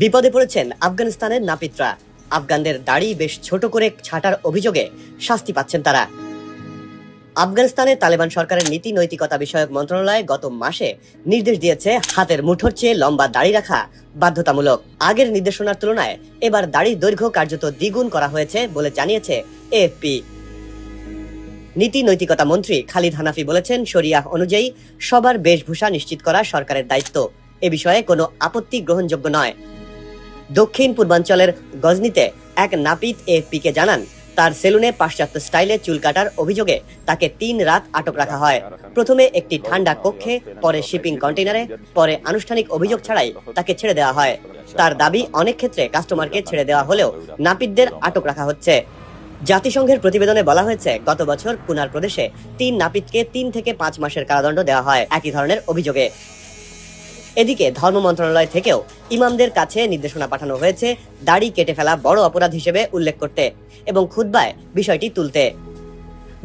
বিপদে পড়েছেন আফগানিস্তানের নাপিতরা। আফগানদের দাড়ি বেশ ছোট করে ছাঁটার অভিযোগে শাস্তি পাচ্ছেন তারা। আফগানিস্তানে তালেবান সরকারের নীতি নৈতিকতা বিষয়ক মন্ত্রণালয় গত মাসে নির্দেশ দিয়েছে হাতের মুঠোর চেয়ে লম্বা দাড়ি রাখা বাধ্যতামূলক। আগের নির্দেশনার তুলনায় এবার দাড়ির দৈর্ঘ্য কার্যত দ্বিগুণ করা হয়েছে বলে জানিয়েছে এএফপি। নীতি নৈতিকতা মন্ত্রী খালিদ হানাফি বলেছেন, শরিয়াহ অনুযায়ী সবার বেশভূষা নিশ্চিত করা সরকারের দায়িত্ব। এ বিষয়ে কোনো আপত্তি গ্রহণযোগ্য নয়। দক্ষিণ পূর্বাঞ্চলের গজনিতে এক নাপিত এএফপিকে জানান, তার সেলুনে পাশ্চাত্য স্টাইলে চুল কাটার অভিযোগে তাকে 3 রাত আটক রাখা হয়। প্রথমে একটি ঠান্ডা কক্ষে, পরে শিপিং কন্টেইনারে, পরে আনুষ্ঠানিক অভিযোগ ছাড়াই তাকে ছেড়ে দেওয়া হয়। তার দাবি, অনেক ক্ষেত্রে কাস্টমারকে ছেড়ে দেওয়া হলেও নাপিতদের আটক রাখা হচ্ছে। জাতিসংঘের প্রতিবেদনে বলা হয়েছে, গত বছর কুনার প্রদেশে 3 নাপিতকে 3 থেকে 5 মাসের কারাদণ্ড দেওয়া হয় একই ধরনের অভিযোগে। এদিকে ধর্ম মন্ত্রণালয় থেকেও ইমামদের কাছে নির্দেশনা পাঠানো হয়েছে দাড়ি কেটে ফেলা বড় অপরাধ হিসেবে উল্লেখ করতে এবং খুতবায় বিষয়টি তুলতে।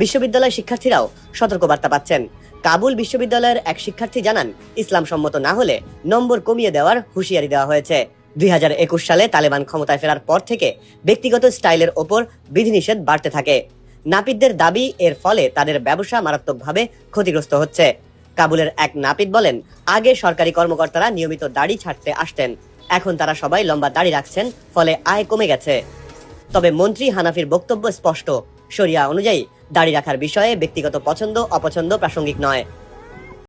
বিশ্ববিদ্যালয় শিক্ষার্থীরাও সতর্কবার্তা পাচ্ছেন। কাবুল বিশ্ববিদ্যালয়ের এক শিক্ষার্থী জানান, ইসলাম সম্মত না হলে নম্বর কমিয়ে দেওয়ার হুঁশিয়ারি দেওয়া হয়েছে। 2021 সালে তালেবান ক্ষমতায় ফেরার পর থেকে ব্যক্তিগত স্টাইলের ওপর বিধিনিষেধ বাড়তে থাকে। নাপিতদের দাবি, এর ফলে তাদের ব্যবসা মারাত্মকভাবে ক্ষতিগ্রস্ত হচ্ছে। কাবুলের এক নাপিত বলেন, আগে সরকারি কর্মকর্তারা নিয়মিত দাড়ি ছাড়তে আসতেন, এখন তারা সবাই লম্বা দাড়ি রাখছেন, ফলে আয় কমে গেছে। তবে মন্ত্রী হানাফির বক্তব্য স্পষ্ট, শরিয়া অনুযায়ী দাড়ি রাখার বিষয়ে ব্যক্তিগত পছন্দ অপছন্দ প্রাসঙ্গিক নয়।